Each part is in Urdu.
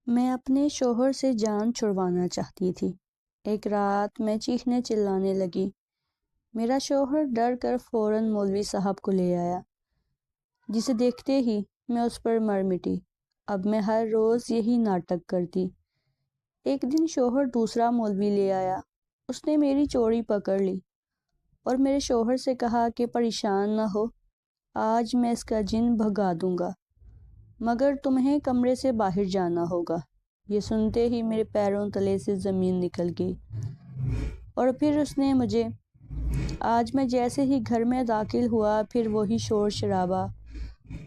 میں اپنے شوہر سے جان چھڑوانا چاہتی تھی۔ ایک رات میں چیخنے چلانے لگی۔ میرا شوہر ڈر کر فوراً مولوی صاحب کو لے آیا، جسے دیکھتے ہی میں اس پر مر مٹی۔ اب میں ہر روز یہی ناٹک کرتی۔ ایک دن شوہر دوسرا مولوی لے آیا۔ اس نے میری چوڑی پکڑ لی اور میرے شوہر سے کہا کہ پریشان نہ ہو، آج میں اس کا جن بھگا دوں گا، مگر تمہیں کمرے سے باہر جانا ہوگا۔ یہ سنتے ہی میرے پیروں تلے سے زمین نکل گئی۔ اور پھر اس نے مجھے، آج میں جیسے ہی گھر میں داخل ہوا، پھر وہی شور شرابہ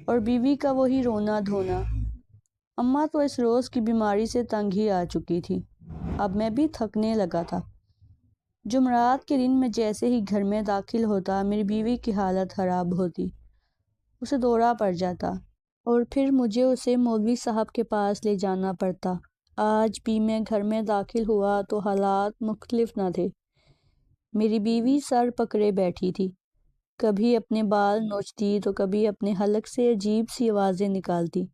اور بیوی کا وہی رونا دھونا۔ اماں تو اس روز کی بیماری سے تنگ ہی آ چکی تھی۔ اب میں بھی تھکنے لگا تھا۔ جمعرات کے دن میں جیسے ہی گھر میں داخل ہوتا، میری بیوی کی حالت خراب ہوتی۔ اسے دورہ پڑ جاتا اور پھر مجھے اسے مولوی صاحب کے پاس لے جانا پڑتا۔ آج بھی میں گھر میں داخل ہوا تو حالات مختلف نہ تھے۔ میری بیوی سر پکڑے بیٹھی تھی، کبھی اپنے بال نوچتی تو کبھی اپنے حلق سے عجیب سی آوازیں نکالتی۔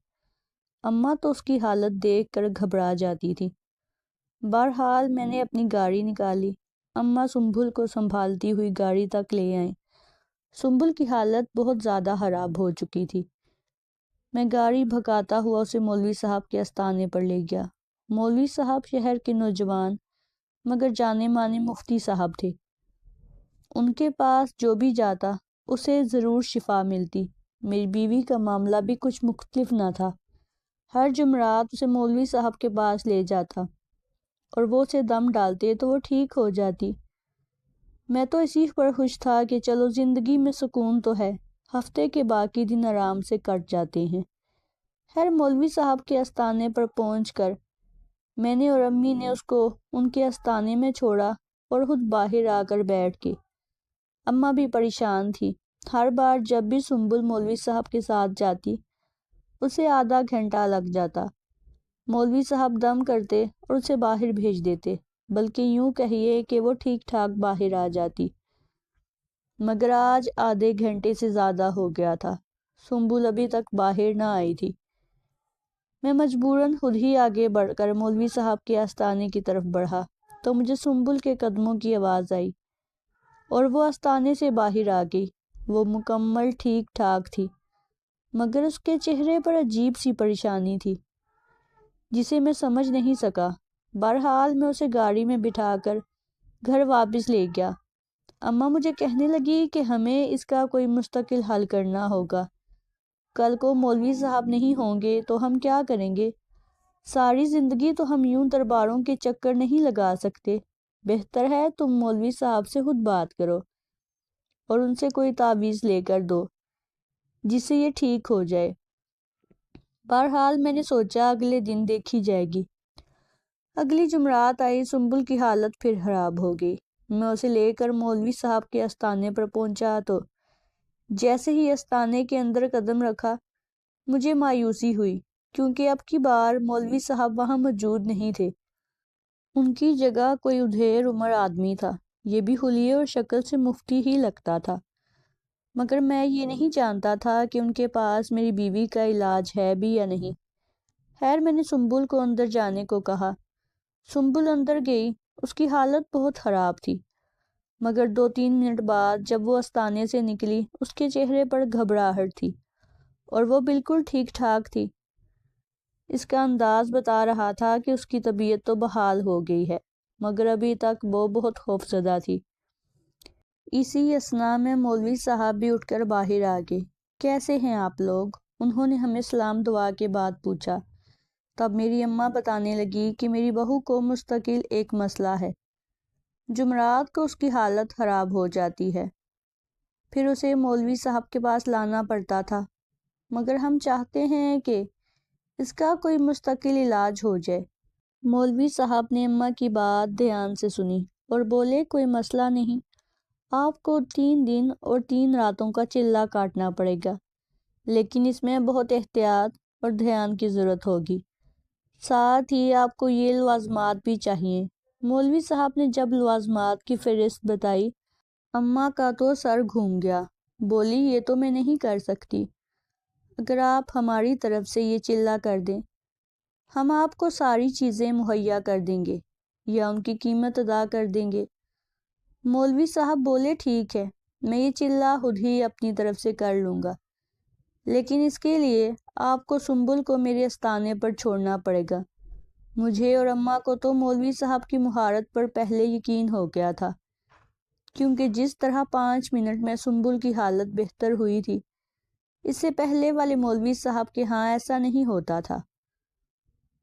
اماں تو اس کی حالت دیکھ کر گھبرا جاتی تھی۔ بہرحال میں نے اپنی گاڑی نکالی۔ اماں سنبل کو سنبھالتی ہوئی گاڑی تک لے آئیں۔ سنبل کی حالت بہت زیادہ خراب ہو چکی تھی۔ میں گاڑی بھگاتا ہوا اسے مولوی صاحب کے آستانے پر لے گیا۔ مولوی صاحب شہر کے نوجوان مگر جانے مانے مفتی صاحب تھے۔ ان کے پاس جو بھی جاتا اسے ضرور شفا ملتی۔ میری بیوی کا معاملہ بھی کچھ مختلف نہ تھا۔ ہر جمعرات اسے مولوی صاحب کے پاس لے جاتا اور وہ اسے دم ڈالتے تو وہ ٹھیک ہو جاتی۔ میں تو اسی پر خوش تھا کہ چلو زندگی میں سکون تو ہے، ہفتے کے باقی دن آرام سے کٹ جاتے ہیں۔ خیر مولوی صاحب کے آستانے پر پہنچ کر میں نے اور امی نے اس کو ان کے آستانے میں چھوڑا اور خود باہر آ کر بیٹھ گئی۔ اماں بھی پریشان تھی۔ ہر بار جب بھی سنبل مولوی صاحب کے ساتھ جاتی، اسے آدھا گھنٹہ لگ جاتا۔ مولوی صاحب دم کرتے اور اسے باہر بھیج دیتے، بلکہ یوں کہیے کہ وہ ٹھیک ٹھاک باہر آ جاتی۔ مگر آج آدھے گھنٹے سے زیادہ ہو گیا تھا، سنبل ابھی تک باہر نہ آئی تھی۔ میں مجبوراً خود ہی آگے بڑھ کر مولوی صاحب کے آستانے کی طرف بڑھا تو مجھے سنبل کے قدموں کی آواز آئی اور وہ آستانے سے باہر آ گئی۔ وہ مکمل ٹھیک ٹھاک تھی، مگر اس کے چہرے پر عجیب سی پریشانی تھی جسے میں سمجھ نہیں سکا۔ بہرحال میں اسے گاڑی میں بٹھا کر گھر واپس لے گیا۔ اماں مجھے کہنے لگی کہ ہمیں اس کا کوئی مستقل حل کرنا ہوگا۔ کل کو مولوی صاحب نہیں ہوں گے تو ہم کیا کریں گے؟ ساری زندگی تو ہم یوں درباروں کے چکر نہیں لگا سکتے۔ بہتر ہے تم مولوی صاحب سے خود بات کرو اور ان سے کوئی تعویذ لے کر دو جس سے یہ ٹھیک ہو جائے۔ بہرحال میں نے سوچا اگلے دن دیکھی جائے گی۔ اگلی جمعرات آئی، سنبل کی حالت پھر خراب ہو گئی۔ میں اسے لے کر مولوی صاحب کے آستانے پر پہنچا تو جیسے ہی آستانے کے اندر قدم رکھا مجھے مایوسی ہوئی، کیونکہ اب کی بار مولوی صاحب وہاں موجود نہیں تھے۔ ان کی جگہ کوئی ادھیڑ عمر آدمی تھا، یہ بھی حلیے اور شکل سے مفتی ہی لگتا تھا، مگر میں یہ نہیں جانتا تھا کہ ان کے پاس میری بیوی کا علاج ہے بھی یا نہیں۔ خیر میں نے سنبل کو اندر جانے کو کہا۔ سنبل اندر گئی۔ اس کی حالت بہت خراب تھی، مگر 2-3 منٹ بعد جب وہ آستانے سے نکلی اس کے چہرے پر گھبراہٹ تھی اور وہ بالکل ٹھیک ٹھاک تھی۔ اس کا انداز بتا رہا تھا کہ اس کی طبیعت تو بحال ہو گئی ہے، مگر ابھی تک وہ بہت خوفزدہ تھی۔ اسی اثناء میں مولوی صاحب بھی اٹھ کر باہر آ گئے۔ کیسے ہیں آپ لوگ؟ انہوں نے ہمیں سلام دعا کے بعد پوچھا۔ تب میری اماں بتانے لگی کہ میری بہو کو مستقل ایک مسئلہ ہے۔ جمعرات کو اس کی حالت خراب ہو جاتی ہے، پھر اسے مولوی صاحب کے پاس لانا پڑتا تھا، مگر ہم چاہتے ہیں کہ اس کا کوئی مستقل علاج ہو جائے۔ مولوی صاحب نے اماں کی بات دھیان سے سنی اور بولے کوئی مسئلہ نہیں، آپ کو 3 دن اور 3 راتوں کا چلہ کاٹنا پڑے گا، لیکن اس میں بہت احتیاط اور دھیان کی ضرورت ہوگی، ساتھ ہی آپ کو یہ لوازمات بھی چاہیے۔ مولوی صاحب نے جب لوازمات کی فہرست بتائی، اماں کا تو سر گھوم گیا۔ بولی یہ تو میں نہیں کر سکتی، اگر آپ ہماری طرف سے یہ چلہ کر دیں ہم آپ کو ساری چیزیں مہیا کر دیں گے یا ان کی قیمت ادا کر دیں گے۔ مولوی صاحب بولے ٹھیک ہے، میں یہ چلہ خود ہی اپنی طرف سے کر لوں گا، لیکن اس کے لیے آپ کو سنبل کو میرے استانے پر چھوڑنا پڑے گا۔ مجھے اور اماں کو تو مولوی صاحب کی مہارت پر پہلے یقین ہو گیا تھا، کیونکہ جس طرح 5 منٹ میں سنبل کی حالت بہتر ہوئی تھی، اس سے پہلے والے مولوی صاحب کے ہاں ایسا نہیں ہوتا تھا۔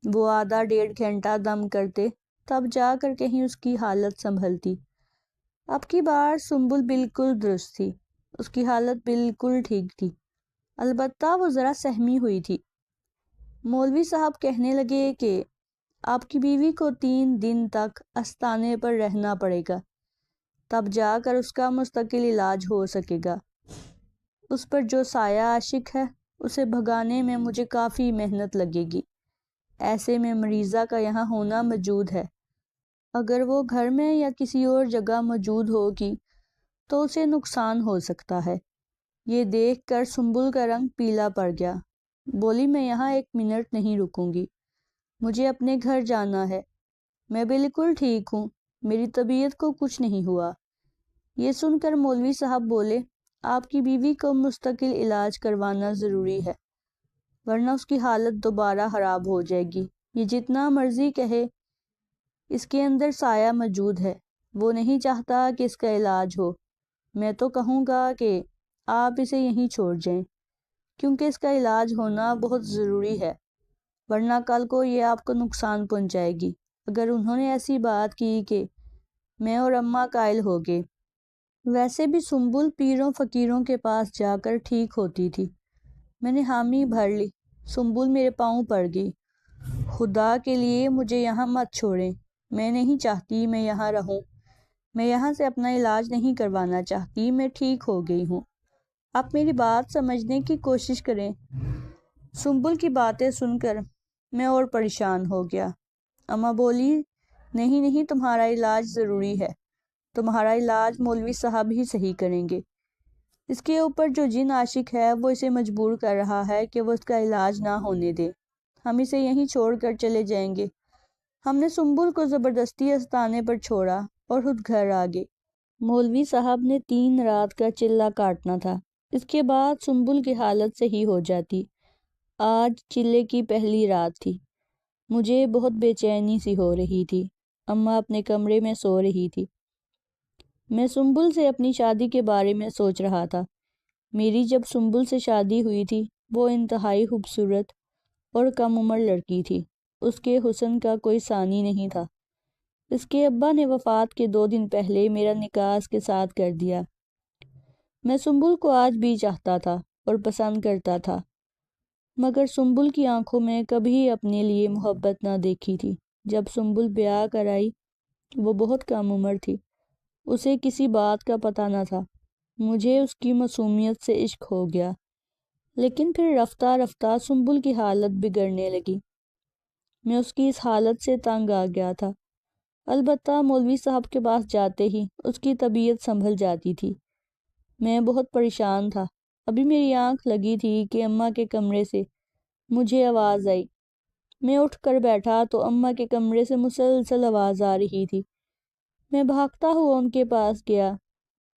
وہ آدھا 1.5 گھنٹہ دم کرتے، تب جا کر کہیں اس کی حالت سنبھلتی۔ اب کی بار سنبل بالکل درست تھی، اس کی حالت بالکل ٹھیک تھی، البتہ وہ ذرا سہمی ہوئی تھی۔ مولوی صاحب کہنے لگے کہ آپ کی بیوی کو 3 دن تک استانے پر رہنا پڑے گا، تب جا کر اس کا مستقل علاج ہو سکے گا۔ اس پر جو سایہ عاشق ہے، اسے بھگانے میں مجھے کافی محنت لگے گی۔ ایسے میں مریضہ کا یہاں ہونا موجود ہے۔ اگر وہ گھر میں یا کسی اور جگہ موجود ہوگی تو اسے نقصان ہو سکتا ہے۔ یہ دیکھ کر سنبل کا رنگ پیلا پڑ گیا۔ بولی میں یہاں 1 منٹ نہیں رکوں گی، مجھے اپنے گھر جانا ہے۔ میں بالکل ٹھیک ہوں، میری طبیعت کو کچھ نہیں ہوا۔ یہ سن کر مولوی صاحب بولے آپ کی بیوی کو مستقل علاج کروانا ضروری ہے، ورنہ اس کی حالت دوبارہ خراب ہو جائے گی۔ یہ جتنا مرضی کہے، اس کے اندر سایہ موجود ہے، وہ نہیں چاہتا کہ اس کا علاج ہو۔ میں تو کہوں گا کہ آپ اسے یہیں چھوڑ جائیں، کیونکہ اس کا علاج ہونا بہت ضروری ہے، ورنہ کل کو یہ آپ کو نقصان پہنچائے گی۔ اگر انہوں نے ایسی بات کی کہ میں اور اماں قائل ہو گئے۔ ویسے بھی سنبل پیروں فقیروں کے پاس جا کر ٹھیک ہوتی تھی۔ میں نے حامی بھر لی۔ سنبل میرے پاؤں پڑ گئی۔ خدا کے لیے مجھے یہاں مت چھوڑیں، میں نہیں چاہتی میں یہاں رہوں، میں یہاں سے اپنا علاج نہیں کروانا چاہتی، میں ٹھیک ہو گئی ہوں، آپ میری بات سمجھنے کی کوشش کریں۔ سنبل کی باتیں سن کر میں اور پریشان ہو گیا۔ اماں بولی نہیں نہیں، تمہارا علاج ضروری ہے، تمہارا علاج مولوی صاحب ہی صحیح کریں گے۔ اس کے اوپر جو جن عاشق ہے وہ اسے مجبور کر رہا ہے کہ وہ اس کا علاج نہ ہونے دے، ہم اسے یہیں چھوڑ کر چلے جائیں گے۔ ہم نے سنبل کو زبردستی استانے پر چھوڑا اور خود گھر آ گئے۔ مولوی صاحب نے 3 رات کا چلہ کاٹنا تھا، اس کے بعد سنبل کی حالت صحیح ہو جاتی۔ آج چلے کی پہلی رات تھی۔ مجھے بہت بے چینی سی ہو رہی تھی۔ اماں اپنے کمرے میں سو رہی تھی۔ میں سنبل سے اپنی شادی کے بارے میں سوچ رہا تھا۔ میری جب سنبل سے شادی ہوئی تھی، وہ انتہائی خوبصورت اور کم عمر لڑکی تھی۔ اس کے حسن کا کوئی ثانی نہیں تھا۔ اس کے ابا نے وفات کے 2 دن پہلے میرا نکاح اس کے ساتھ کر دیا۔ میں سنبل کو آج بھی چاہتا تھا اور پسند کرتا تھا، مگر سنبل کی آنکھوں میں کبھی اپنے لیے محبت نہ دیکھی تھی۔ جب سنبل بیاہ کر آئی، وہ بہت کم عمر تھی، اسے کسی بات کا پتہ نہ تھا۔ مجھے اس کی معصومیت سے عشق ہو گیا، لیکن پھر رفتہ رفتہ سنبل کی حالت بگڑنے لگی۔ میں اس کی اس حالت سے تنگ آ گیا تھا۔ البتہ مولوی صاحب کے پاس جاتے ہی اس کی طبیعت سنبھل جاتی تھی۔ میں بہت پریشان تھا۔ ابھی میری آنکھ لگی تھی کہ اماں کے کمرے سے مجھے آواز آئی۔ میں اٹھ کر بیٹھا تو اماں کے کمرے سے مسلسل آواز آ رہی تھی۔ میں بھاگتا ہوا ان کے پاس گیا،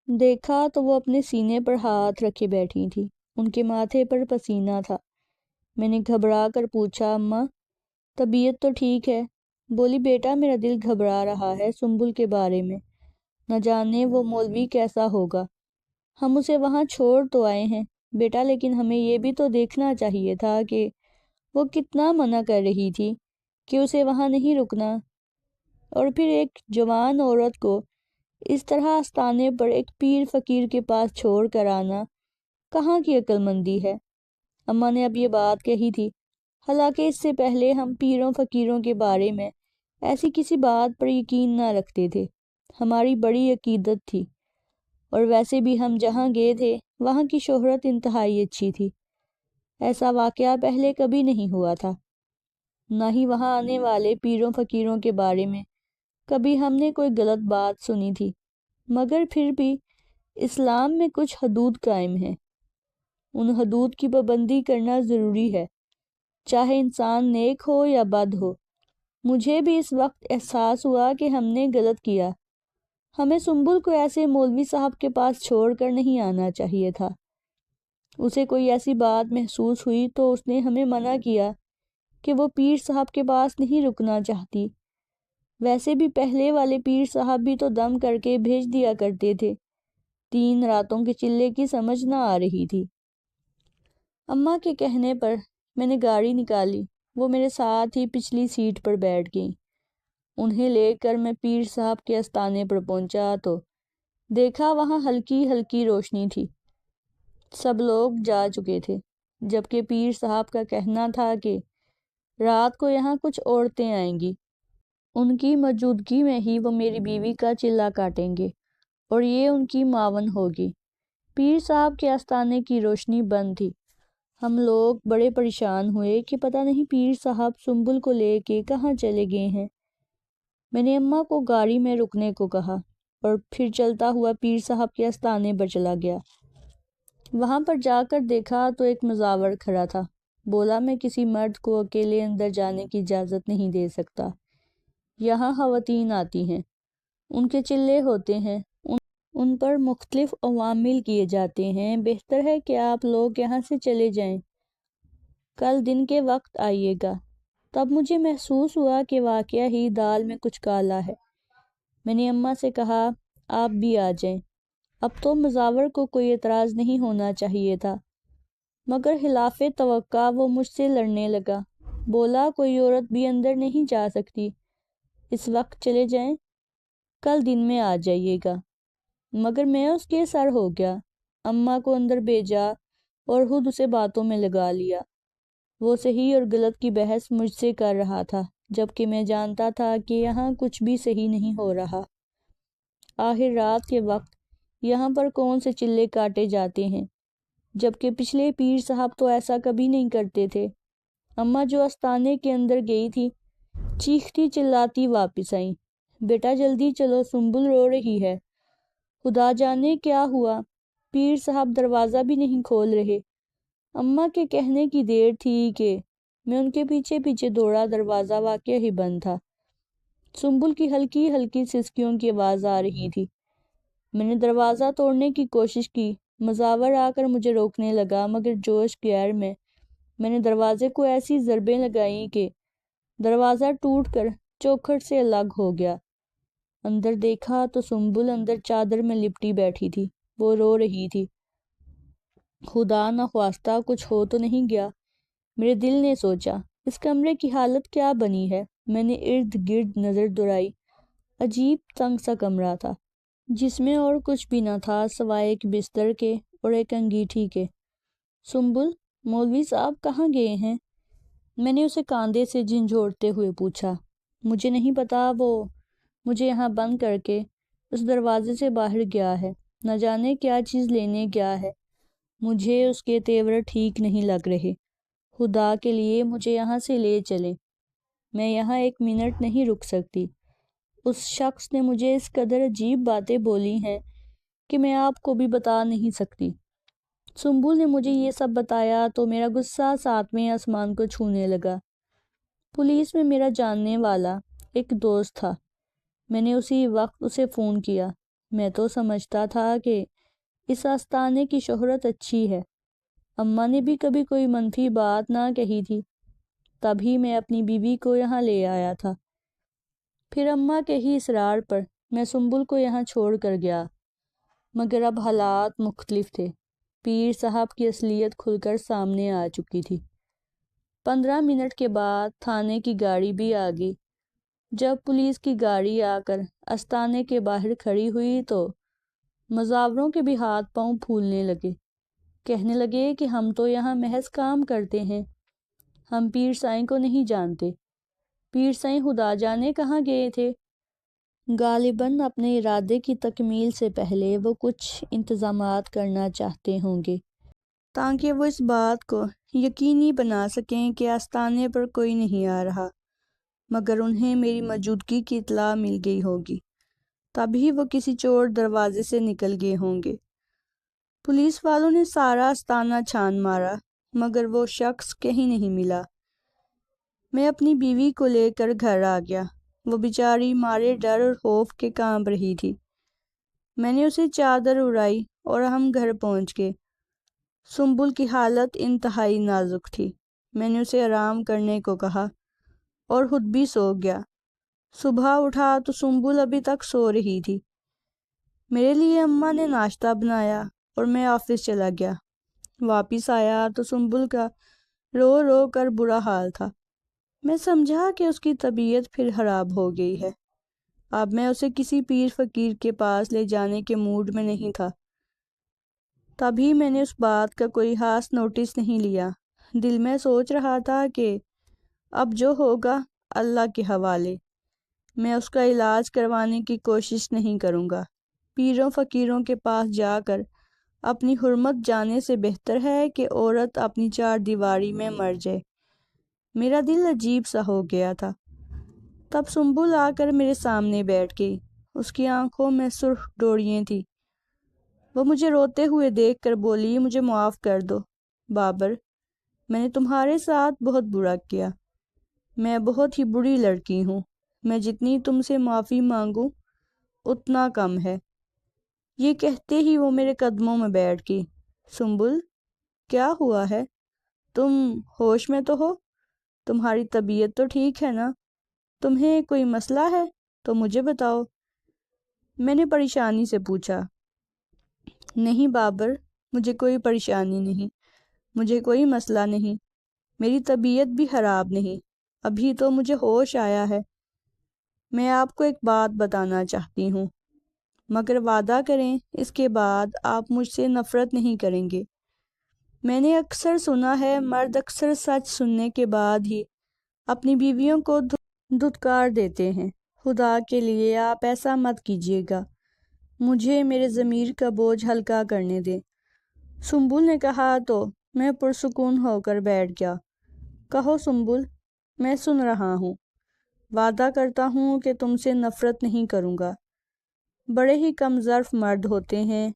دیکھا تو وہ اپنے سینے پر ہاتھ رکھے بیٹھی تھی، ان کے ماتھے پر پسینہ تھا۔ میں نے گھبرا کر پوچھا اماں طبیعت تو ٹھیک ہے؟ بولی بیٹا میرا دل گھبرا رہا ہے سنبل کے بارے میں، نہ جانے وہ مولوی کیسا ہوگا۔ ہم اسے وہاں چھوڑ تو آئے ہیں بیٹا، لیکن ہمیں یہ بھی تو دیکھنا چاہیے تھا کہ وہ کتنا منع کر رہی تھی کہ اسے وہاں نہیں رکنا، اور پھر ایک جوان عورت کو اس طرح آستانے پر ایک پیر فقیر کے پاس چھوڑ کر آنا کہاں کی عقل مندی ہے۔ اماں نے اب یہ بات کہی تھی، حالانکہ اس سے پہلے ہم پیروں فقیروں کے بارے میں ایسی کسی بات پر یقین نہ رکھتے تھے، ہماری بڑی عقیدت تھی، اور ویسے بھی ہم جہاں گئے تھے وہاں کی شہرت انتہائی اچھی تھی۔ ایسا واقعہ پہلے کبھی نہیں ہوا تھا، نہ ہی وہاں آنے والے پیروں فقیروں کے بارے میں کبھی ہم نے کوئی غلط بات سنی تھی، مگر پھر بھی اسلام میں کچھ حدود قائم ہیں، ان حدود کی پابندی کرنا ضروری ہے۔ چاہے انسان نیک ہو یا بد ہو۔ مجھے بھی اس وقت احساس ہوا کہ ہم نے غلط کیا۔ ہمیں سنبل کو ایسے مولوی صاحب کے پاس چھوڑ کر نہیں آنا چاہیے تھا۔ اسے کوئی ایسی بات محسوس ہوئی تو اس نے ہمیں منع کیا کہ وہ پیر صاحب کے پاس نہیں رکنا چاہتی۔ ویسے بھی پہلے والے پیر صاحب بھی تو دم کر کے بھیج دیا کرتے تھے۔ 3 راتوں کے چلے کی سمجھ نہ آ رہی تھی۔ اماں کے کہنے پر میں نے گاڑی نکالی۔ وہ میرے ساتھ ہی پچھلی سیٹ پر بیٹھ گئیں۔ انہیں لے کر میں پیر صاحب کے آستانے پر پہنچا تو دیکھا وہاں ہلکی ہلکی روشنی تھی۔ سب لوگ جا چکے تھے، جبکہ پیر صاحب کا کہنا تھا کہ رات کو یہاں کچھ عورتیں آئیں گی۔ ان کی موجودگی میں ہی وہ میری بیوی کا چلہ کاٹیں گے اور یہ ان کی معاون ہوگی۔ پیر صاحب کے آستانے کی روشنی بند تھی۔ ہم لوگ بڑے پریشان ہوئے کہ پتہ نہیں پیر صاحب سنبل کو لے کے کہاں چلے گئے ہیں۔ میں نے اماں کو گاڑی میں رکنے کو کہا اور پھر چلتا ہوا پیر صاحب کے آستانے پر چلا گیا۔ وہاں پر جا کر دیکھا تو ایک مزاور کھڑا تھا۔ بولا میں کسی مرد کو اکیلے اندر جانے کی اجازت نہیں دے سکتا۔ یہاں خواتین آتی ہیں، ان کے چلے ہوتے ہیں، ان پر مختلف عوامل کیے جاتے ہیں۔ بہتر ہے کہ آپ لوگ یہاں سے چلے جائیں۔ کل دن کے وقت آئیے گا۔ تب مجھے محسوس ہوا کہ واقعہ ہی دال میں کچھ کالا ہے۔ میں نے اماں سے کہا آپ بھی آ جائیں۔ اب تو مزاور کو کوئی اعتراض نہیں ہونا چاہیے تھا، مگر خلاف توقع وہ مجھ سے لڑنے لگا۔ بولا کوئی عورت بھی اندر نہیں جا سکتی، اس وقت چلے جائیں، کل دن میں آ جائیے گا۔ مگر میں اس کے سر ہو گیا، اماں کو اندر بھیجا اور خود اسے باتوں میں لگا لیا۔ وہ صحیح اور غلط کی بحث مجھ سے کر رہا تھا، جبکہ میں جانتا تھا کہ یہاں کچھ بھی صحیح نہیں ہو رہا۔ آخر رات کے وقت یہاں پر کون سے چلے کاٹے جاتے ہیں، جبکہ پچھلے پیر صاحب تو ایسا کبھی نہیں کرتے تھے۔ اماں جو آستانے کے اندر گئی تھی، چیختی چلاتی واپس آئیں، بیٹا جلدی چلو، سنبل رو رہی ہے۔ خدا جانے کیا ہوا، پیر صاحب دروازہ بھی نہیں کھول رہے۔ اماں کے کہنے کی دیر تھی کہ میں ان کے پیچھے پیچھے دوڑا۔ دروازہ واقعہ ہی بند تھا۔ سنبل کی ہلکی ہلکی سسکیوں کی آواز آ رہی تھی۔ میں نے دروازہ توڑنے کی کوشش کی، مزاور آ کر مجھے روکنے لگا، مگر جوش غیر میں نے دروازے کو ایسی ضربیں لگائیں کہ دروازہ ٹوٹ کر چوکھٹ سے الگ ہو گیا۔ اندر دیکھا تو سنبل اندر چادر میں لپٹی بیٹھی تھی، وہ رو رہی تھی۔ خدا نخواستہ کچھ ہو تو نہیں گیا، میرے دل نے سوچا۔ اس کمرے کی حالت کیا بنی ہے؟ میں نے ارد گرد نظر دوڑائی۔ عجیب تنگ سا کمرہ تھا، جس میں اور کچھ بھی نہ تھا سوائے ایک بستر کے اور ایک انگیٹھی کے۔ سنبل، مولوی صاحب کہاں گئے ہیں؟ میں نے اسے کاندھے سے جھنجھوڑتے ہوئے پوچھا۔ مجھے نہیں پتا، وہ مجھے یہاں بند کر کے اس دروازے سے باہر گیا ہے، نہ جانے کیا چیز لینے گیا ہے۔ مجھے اس کے تیور ٹھیک نہیں لگ رہے۔ خدا کے لیے مجھے یہاں سے لے چلیں، میں یہاں 1 منٹ نہیں رک سکتی۔ اس شخص نے مجھے اس قدر عجیب باتیں بولی ہیں کہ میں آپ کو بھی بتا نہیں سکتی۔ سنبل نے مجھے یہ سب بتایا تو میرا غصہ 7ویں آسمان کو چھونے لگا۔ پولیس میں میرا جاننے والا ایک دوست تھا، میں نے اسی وقت اسے فون کیا۔ میں تو سمجھتا تھا کہ اس آستانے کی شہرت اچھی ہے، اماں نے بھی کبھی کوئی منفی بات نہ کہی تھی، تبھی میں اپنی بیوی کو یہاں لے آیا تھا۔ پھر اماں کے ہی اصرار پر میں سنبل کو یہاں چھوڑ کر گیا، مگر اب حالات مختلف تھے۔ پیر صاحب کی اصلیت کھل کر سامنے آ چکی تھی۔ 15 منٹ کے بعد تھانے کی گاڑی بھی آ گئی۔ جب پولیس کی گاڑی آ کر آستانے کے باہر کھڑی ہوئی تو مزاوروں کے بھی ہاتھ پاؤں پھولنے لگے۔ کہنے لگے کہ ہم تو یہاں محض کام کرتے ہیں، ہم پیر سائیں کو نہیں جانتے۔ پیر سائیں خدا جانے کہاں گئے تھے۔ غالباً اپنے ارادے کی تکمیل سے پہلے وہ کچھ انتظامات کرنا چاہتے ہوں گے، تاکہ وہ اس بات کو یقینی بنا سکیں کہ آستانے پر کوئی نہیں آ رہا۔ مگر انہیں میری موجودگی کی اطلاع مل گئی ہوگی، تبھی وہ کسی چور دروازے سے نکل گئے ہوں گے۔ پولیس والوں نے سارا آستانہ چھان مارا، مگر وہ شخص کہیں نہیں ملا۔ میں اپنی بیوی کو لے کر گھر آ گیا۔ وہ بیچاری مارے ڈر اور خوف کے کانپ رہی تھی۔ میں نے اسے چادر اڑائی اور ہم گھر پہنچ گئے۔ سنبل کی حالت انتہائی نازک تھی۔ میں نے اسے آرام کرنے کو کہا اور خود بھی سو گیا۔ صبح اٹھا تو سنبل ابھی تک سو رہی تھی۔ میرے لیے اماں نے ناشتہ بنایا اور میں آفس چلا گیا۔ واپس آیا تو سنبل کا رو رو کر برا حال تھا۔ میں سمجھا کہ اس کی طبیعت پھر خراب ہو گئی ہے۔ اب میں اسے کسی پیر فقیر کے پاس لے جانے کے موڈ میں نہیں تھا۔ تبھی میں نے اس بات کا کوئی خاص نوٹس نہیں لیا۔ دل میں سوچ رہا تھا کہ اب جو ہوگا اللہ کے حوالے۔ میں اس کا علاج کروانے کی کوشش نہیں کروں گا۔ پیروں فقیروں کے پاس جا کر اپنی حرمت جانے سے بہتر ہے کہ عورت اپنی چار دیواری میں مر جائے۔ میرا دل عجیب سا ہو گیا تھا۔ تب سنبل آ کر میرے سامنے بیٹھ گئی۔ اس کی آنکھوں میں سرخ ڈوریاں تھیں۔ وہ مجھے روتے ہوئے دیکھ کر بولی، مجھے معاف کر دو بابر، میں نے تمہارے ساتھ بہت برا کیا۔ میں بہت ہی بری لڑکی ہوں۔ میں جتنی تم سے معافی مانگوں اتنا کم ہے۔ یہ کہتے ہی وہ میرے قدموں میں بیٹھ گئی۔ سنبل، کیا ہوا ہے؟ تم ہوش میں تو ہو؟ تمہاری طبیعت تو ٹھیک ہے نا؟ تمہیں کوئی مسئلہ ہے تو مجھے بتاؤ۔ میں نے پریشانی سے پوچھا۔ نہیں بابر، مجھے کوئی پریشانی نہیں، مجھے کوئی مسئلہ نہیں، میری طبیعت بھی خراب نہیں، ابھی تو مجھے ہوش آیا ہے۔ میں آپ کو ایک بات بتانا چاہتی ہوں، مگر وعدہ کریں اس کے بعد آپ مجھ سے نفرت نہیں کریں گے۔ میں نے اکثر سنا ہے مرد اکثر سچ سننے کے بعد ہی اپنی بیویوں کو دھتکار دیتے ہیں۔ خدا کے لیے آپ ایسا مت کیجیے گا، مجھے میرے ضمیر کا بوجھ ہلکا کرنے دیں۔ سنبل نے کہا تو میں پرسکون ہو کر بیٹھ گیا۔ کہو سنبل، میں سن رہا ہوں۔ وعدہ کرتا ہوں کہ تم سے نفرت نہیں کروں گا۔ بڑے ہی کم ظرف مرد ہوتے ہیں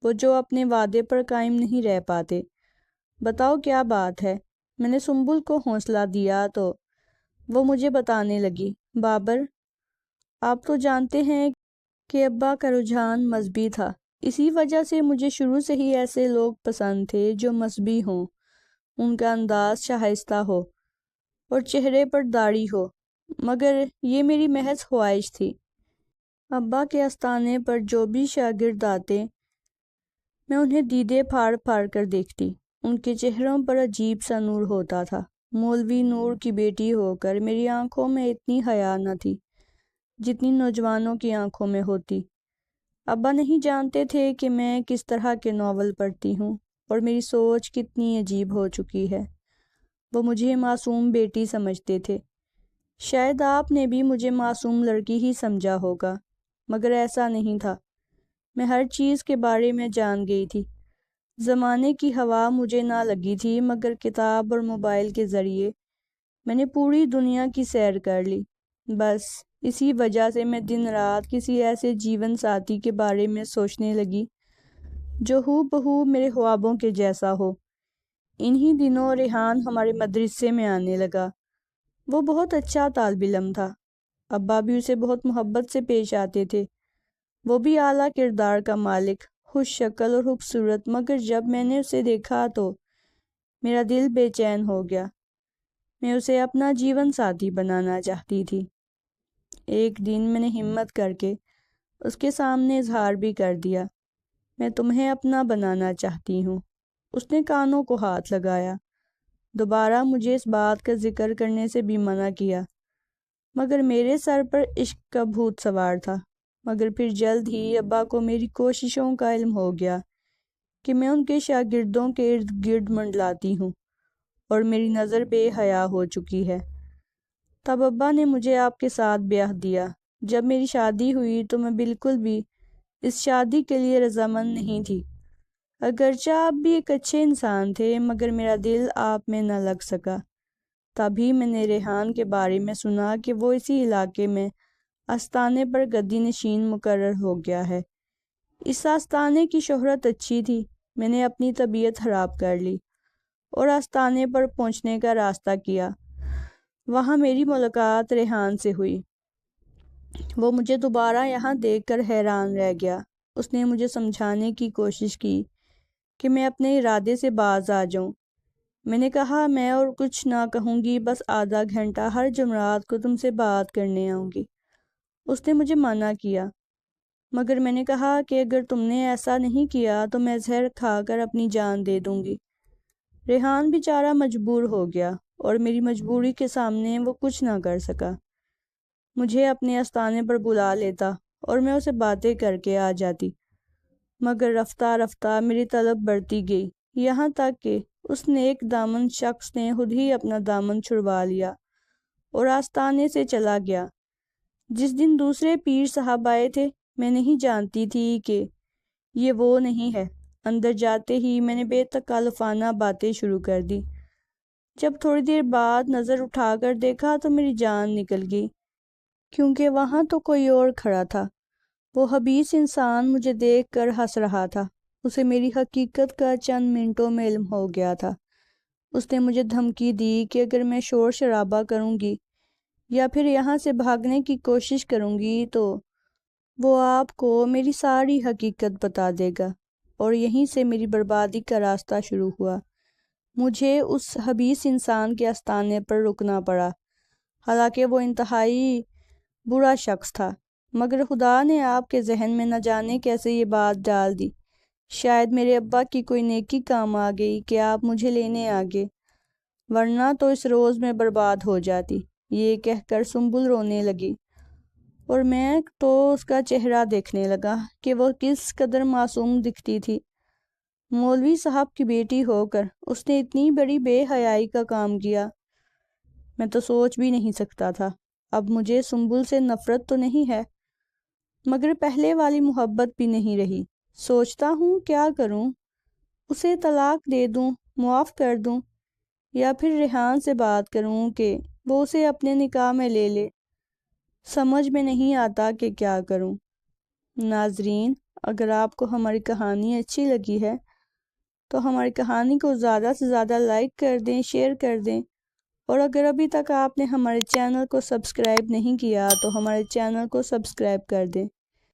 وہ جو اپنے وعدے پر قائم نہیں رہ پاتے۔ بتاؤ کیا بات ہے؟ میں نے سنبل کو حوصلہ دیا تو وہ مجھے بتانے لگی، بابر، آپ تو جانتے ہیں کہ ابا کا رجحان مذہبی تھا۔ اسی وجہ سے مجھے شروع سے ہی ایسے لوگ پسند تھے جو مذہبی ہوں، ان کا انداز شائستہ ہو اور چہرے پر داڑھی ہو، مگر یہ میری محض خواہش تھی۔ ابا کے آستانے پر جو بھی شاگرد آتے میں انہیں دیدے پھاڑ پھاڑ کر دیکھتی۔ ان کے چہروں پر عجیب سا نور ہوتا تھا۔ مولوی نور کی بیٹی ہو کر میری آنکھوں میں اتنی حیا نہ تھی جتنی نوجوانوں کی آنکھوں میں ہوتی۔ ابا نہیں جانتے تھے کہ میں کس طرح کے ناول پڑھتی ہوں اور میری سوچ کتنی عجیب ہو چکی ہے۔ وہ مجھے معصوم بیٹی سمجھتے تھے۔ شاید آپ نے بھی مجھے معصوم لڑکی ہی سمجھا ہوگا، مگر ایسا نہیں تھا۔ میں ہر چیز کے بارے میں جان گئی تھی۔ زمانے کی ہوا مجھے نہ لگی تھی، مگر کتاب اور موبائل کے ذریعے میں نے پوری دنیا کی سیر کر لی۔ بس اسی وجہ سے میں دن رات کسی ایسے جیون ساتھی کے بارے میں سوچنے لگی جو ہو بہو میرے خوابوں کے جیسا ہو۔ انہی دنوں ریحان ہمارے مدرسے میں آنے لگا۔ وہ بہت اچھا طالب علم تھا۔ ابا بھی اسے بہت محبت سے پیش آتے تھے۔ وہ بھی اعلیٰ کردار کا مالک، خوش شکل اور خوبصورت، مگر جب میں نے اسے دیکھا تو میرا دل بے چین ہو گیا۔ میں اسے اپنا جیون ساتھی بنانا چاہتی تھی۔ ایک دن میں نے ہمت کر کے اس کے سامنے اظہار بھی کر دیا، میں تمہیں اپنا بنانا چاہتی ہوں۔ اس نے کانوں کو ہاتھ لگایا، دوبارہ مجھے اس بات کا ذکر کرنے سے بھی منع کیا، مگر میرے سر پر عشق کا بھوت سوار تھا۔ مگر پھر جلد ہی ابا کو میری کوششوں کا علم ہو گیا کہ میں ان کے شاگردوں کے ارد گرد منڈلاتی ہوں اور میری نظر بے حیا ہو چکی ہے۔ تب ابا نے مجھے آپ کے ساتھ بیاہ دیا۔ جب میری شادی ہوئی تو میں بالکل بھی اس شادی کے لیے رضامند نہیں تھی۔ اگرچہ آپ بھی ایک اچھے انسان تھے، مگر میرا دل آپ میں نہ لگ سکا۔ تبھی میں نے ریحان کے بارے میں سنا کہ وہ اسی علاقے میں آستانے پر گدی نشین مقرر ہو گیا ہے۔ اس آستانے کی شہرت اچھی تھی۔ میں نے اپنی طبیعت خراب کر لی اور آستانے پر پہنچنے کا راستہ کیا۔ وہاں میری ملاقات ریحان سے ہوئی۔ وہ مجھے دوبارہ یہاں دیکھ کر حیران رہ گیا۔ اس نے مجھے سمجھانے کی کوشش کی کہ میں اپنے ارادے سے باز آ جاؤں۔ میں نے کہا میں اور کچھ نہ کہوں گی، بس آدھا گھنٹہ ہر جمعرات کو تم سے بات کرنے آؤں گی۔ اس نے مجھے منع کیا، مگر میں نے کہا کہ اگر تم نے ایسا نہیں کیا تو میں زہر کھا کر اپنی جان دے دوں گی۔ ریحان بیچارہ مجبور ہو گیا اور میری مجبوری کے سامنے وہ کچھ نہ کر سکا۔ مجھے اپنے آستانے پر بلا لیتا اور میں اسے باتیں کر کے آ جاتی، مگر رفتہ رفتہ میری طلب بڑھتی گئی، یہاں تک کہ اس نیک دامن شخص نے خود ہی اپنا دامن چھڑوا لیا اور آستانے سے چلا گیا۔ جس دن دوسرے پیر صاحب آئے تھے، میں نہیں جانتی تھی کہ یہ وہ نہیں ہے۔ اندر جاتے ہی میں نے بے تکلفانہ باتیں شروع کر دی۔ جب تھوڑی دیر بعد نظر اٹھا کر دیکھا تو میری جان نکل گئی، کیونکہ وہاں تو کوئی اور کھڑا تھا۔ وہ خبیث انسان مجھے دیکھ کر ہنس رہا تھا۔ اسے میری حقیقت کا چند منٹوں میں علم ہو گیا تھا۔ اس نے مجھے دھمکی دی کہ اگر میں شور شرابہ کروں گی یا پھر یہاں سے بھاگنے کی کوشش کروں گی تو وہ آپ کو میری ساری حقیقت بتا دے گا، اور یہیں سے میری بربادی کا راستہ شروع ہوا۔ مجھے اس خبیث انسان کے آستانے پر رکنا پڑا، حالانکہ وہ انتہائی برا شخص تھا، مگر خدا نے آپ کے ذہن میں نہ جانے کیسے یہ بات ڈال دی۔ شاید میرے ابا کی کوئی نیکی کام آ گئی کہ آپ مجھے لینے آگے، ورنہ تو اس روز میں برباد ہو جاتی۔ یہ کہہ کر سنبل رونے لگی، اور میں تو اس کا چہرہ دیکھنے لگا کہ وہ کس قدر معصوم دکھتی تھی۔ مولوی صاحب کی بیٹی ہو کر اس نے اتنی بڑی بے حیائی کا کام کیا، میں تو سوچ بھی نہیں سکتا تھا۔ اب مجھے سنبل سے نفرت تو نہیں ہے، مگر پہلے والی محبت بھی نہیں رہی۔ سوچتا ہوں کیا کروں، اسے طلاق دے دوں، معاف کر دوں، یا پھر ریحان سے بات کروں کہ وہ اسے اپنے نکاح میں لے لے۔ سمجھ میں نہیں آتا کہ کیا کروں۔ ناظرین، اگر آپ کو ہماری کہانی اچھی لگی ہے تو ہماری کہانی کو زیادہ سے زیادہ لائک کر دیں، شیئر کر دیں، اور اگر ابھی تک آپ نے ہمارے چینل کو سبسکرائب نہیں کیا تو ہمارے چینل کو سبسکرائب کر دیں۔